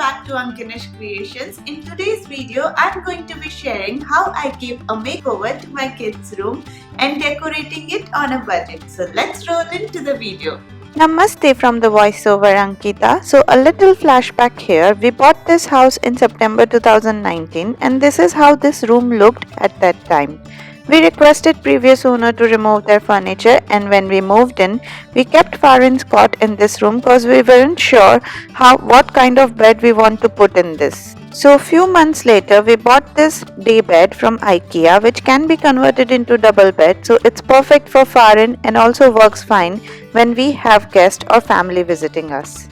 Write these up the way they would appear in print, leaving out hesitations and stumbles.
back to Ankanish Creations. In today's video, I'm going to be sharing how I gave a makeover to my kids' room and decorating it on a budget. So let's roll into the video. Namaste from the voiceover Ankita. So a little flashback here. We bought this house in September 2019 and this is how this room looked at that time. We requested previous owner to remove their furniture and when we moved in, we kept Farin's cot in this room because we weren't sure what kind of bed we want to put in this. So a few months later, we bought this day bed from IKEA which can be converted into double bed. So it's perfect for Farin and also works fine when we have guests or family visiting us.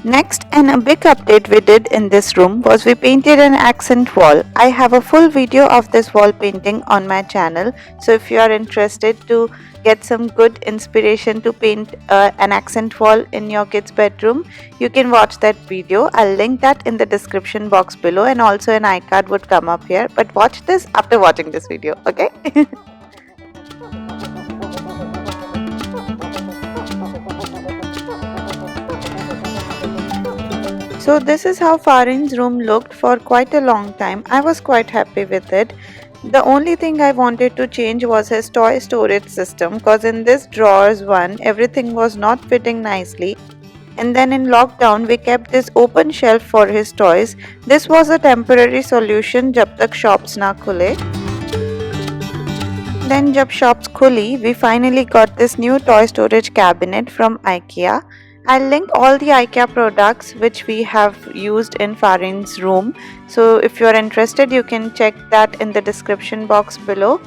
Next, and a big update we did in this room was we painted an accent wall. I have a full video of this wall painting on my channel, so if you are interested to get some good inspiration to paint an accent wall in your kids' bedroom, you can watch that video. I'll link that in the description box below and also an iCard would come up here, but watch this after watching this video, okay? So this is how Farin's room looked for quite a long time. I was quite happy with it. The only thing I wanted to change was his toy storage system because in this drawers one, everything was not fitting nicely. And then in lockdown, we kept this open shelf for his toys. This was a temporary solution jab tak shops na khule. Then jab shops khuli, we finally got this new toy storage cabinet from IKEA. I'll link all the IKEA products which we have used in Farin's room. So if you're interested, you can check that in the description box below.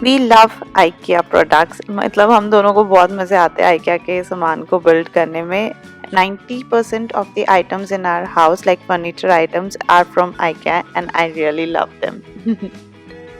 We love IKEA products. मतलब हम दोनों को बहुत मज़े आते हैं IKEA के सामान को build करने में. 90% of the items in our house, like furniture items, are from IKEA and I really love them.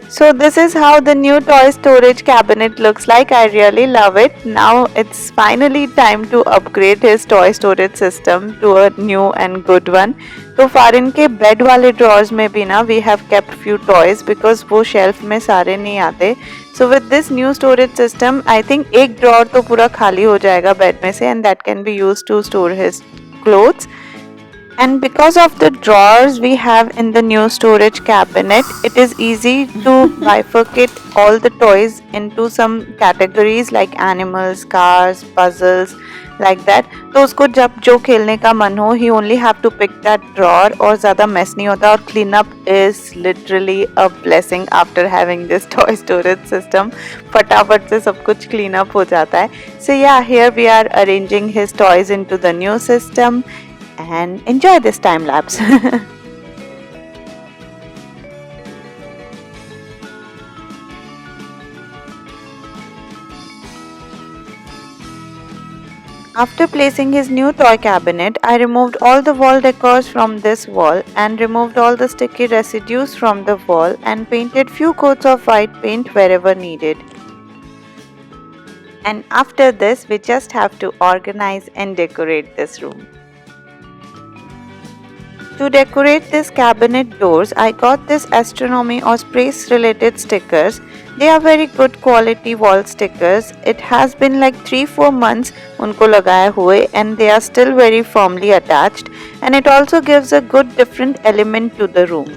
So this is how the new toy storage cabinet looks like. I really love it. Now it's finally time to upgrade his toy storage system to a new and good one. तो Farin के bed वाले drawers में भी ना we have kept few toys because वो shelf में सारे नहीं आते. So with this new storage system, I think एक drawer तो पूरा खाली हो जाएगा bed में से and that can be used to store his clothes. And because of the drawers we have in the new storage cabinet, it is easy to bifurcate all the toys into some categories like animals, cars, puzzles, like that. तो उसको जब जो खेलने का मन हो, he only have to pick that drawer और ज़्यादा mess नहीं होता और clean up is literally a blessing after having this toy storage system. फटाफट से सब कुछ clean up हो जाता है. So yeah, here we are arranging his toys into the new system. And enjoy this time lapse. After placing his new toy cabinet, I removed all the wall decors from this wall and removed all the sticky residues from the wall and painted few coats of white paint wherever needed. And after this, we just have to organize and decorate this room. To decorate this cabinet doors, I got this astronomy or space related stickers. They are very good quality wall stickers. It has been like 3-4 months उनको लगाए हुए and they are still very firmly attached and it also gives a good different element to the room.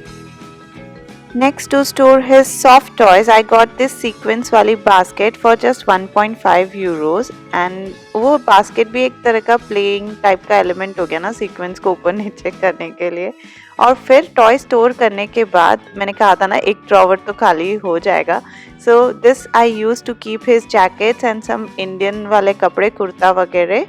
Next, to store his soft toys, I got this sequins वाली basket for just 1.5 euros and वो basket भी एक तरह का playing type का element हो गया ना sequins को ऊपर नीचे करने के लिए. और फिर toy store करने के बाद मैंने कहा था ना एक drawer तो खाली हो जाएगा. So this I used to keep his jackets and some Indian वाले कपड़े कुर्ता वगैरह.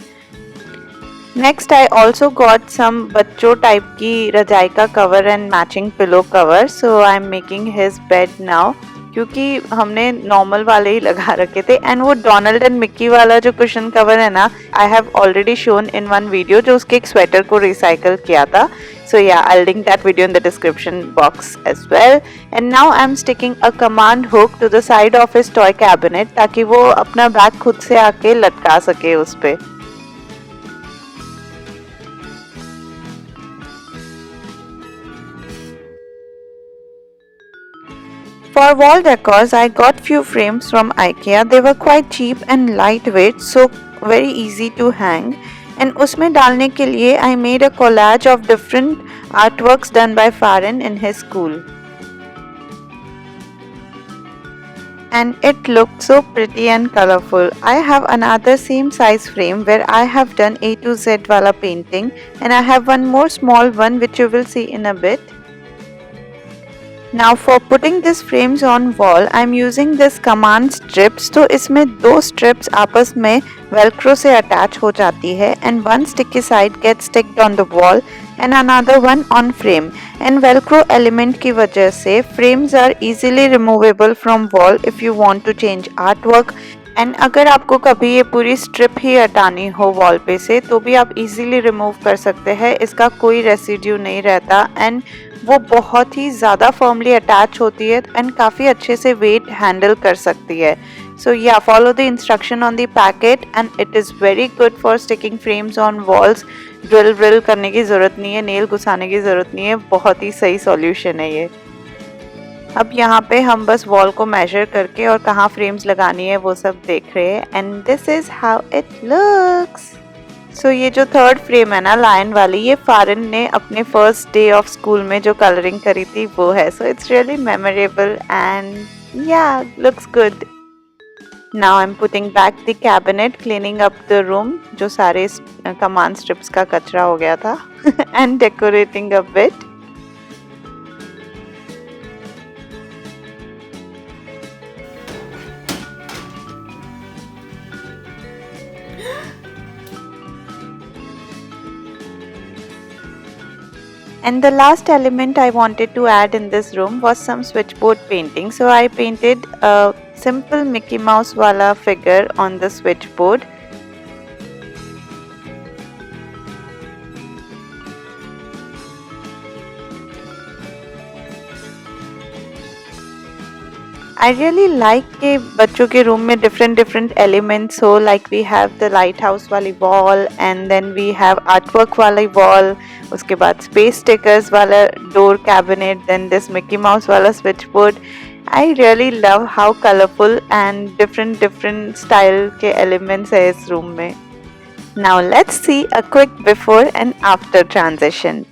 Next, I also got some बच्चों type की रजाई का cover and matching pillow cover. So I'm making his bed now. क्योंकि हमने normal वाले ही लगा रखे थे and वो Donald and Mickey वाला जो cushion cover है ना, I have already shown in one video जो उसके एक sweater को recycle किया था. So yeah, I'll link that video in the description box as well. And now I'm sticking a command hook to the side of his toy cabinet ताकि वो अपना bag खुद से आके लटका सके उस पे. For wall decors, I got few frames from IKEA. They were quite cheap and lightweight, so very easy to hang. And उसमें डालने के लिए I made a collage of different artworks done by Farin in his school. And it looked so pretty and colorful. I have another same size frame where I have done A to Z wala painting, and I have one more small one which you will see in a bit. Now for putting these frames on wall, I am using this command strips. तो इसमें दो strips आपस में velcro से attach हो जाती है and one sticky side gets sticked on the wall and another one on frame. And velcro element की वजह से frames are easily removable from wall if you want to change artwork. And अगर आपको कभी ये पूरी स्ट्रिप ही हटानी हो wall पे से तो भी आप इजीली रिमूव कर सकते हैं. इसका कोई रेसिड्यू नहीं रहता एंड वो बहुत ही ज़्यादा फर्मली अटैच होती है एंड काफ़ी अच्छे से वेट हैंडल कर सकती है. सो या follow the instruction on the packet and it is very good for sticking frames on walls. Drill करने की ज़रूरत नहीं है, नेल घुसाने की ज़रूरत नहीं है. बहुत ही सही सॉल्यूशन है ये. अब यहाँ पे हम बस वॉल को मेजर करके और कहाँ फ्रेम्स लगानी है वो सब देख रहे हैं. And this is how it looks. So ये जो थर्ड फ्रेम है ना लायन वाली, ये फारिन ने अपने फर्स्ट डे ऑफ स्कूल में जो कलरिंग करी थी वो है. So it's really memorable and yeah looks good. Now I am putting back the cabinet, cleaning up the room जो सारे कमांड स्ट्रिप्स का कचरा हो गया था and decorating a bit. And the last element I wanted to add in this room was some switchboard painting. So I painted a simple Mickey Mouse wala figure on the switchboard. I really like कि बच्चों के room में different elements हो. Like we have the lighthouse वाली wall and then we have artwork वाली wall. उसके बाद space stickers वाला door cabinet, then this Mickey Mouse वाला switchboard. I really love how colorful and different style के elements है इस room में. Now let's see a quick before and after transition.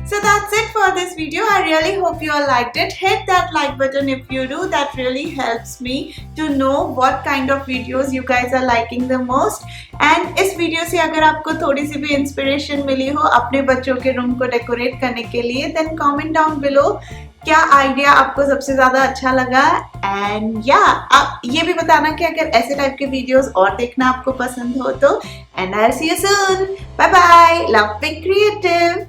So that's it for this video. I really hope you all liked it. Hit that like button if you do. That really helps me to know what kind of videos you guys are liking the most. And इस video से अगर आपको थोड़ी सी भी inspiration मिली हो अपने बच्चों के रूम को डेकोरेट करने के लिए, then comment down below क्या आइडिया आपको सबसे ज़्यादा अच्छा लगा. एंड या आप ये भी बताना कि अगर ऐसे टाइप के वीडियोस और देखना आपको पसंद हो तो. And I will see you soon. Bye bye. Love being creative.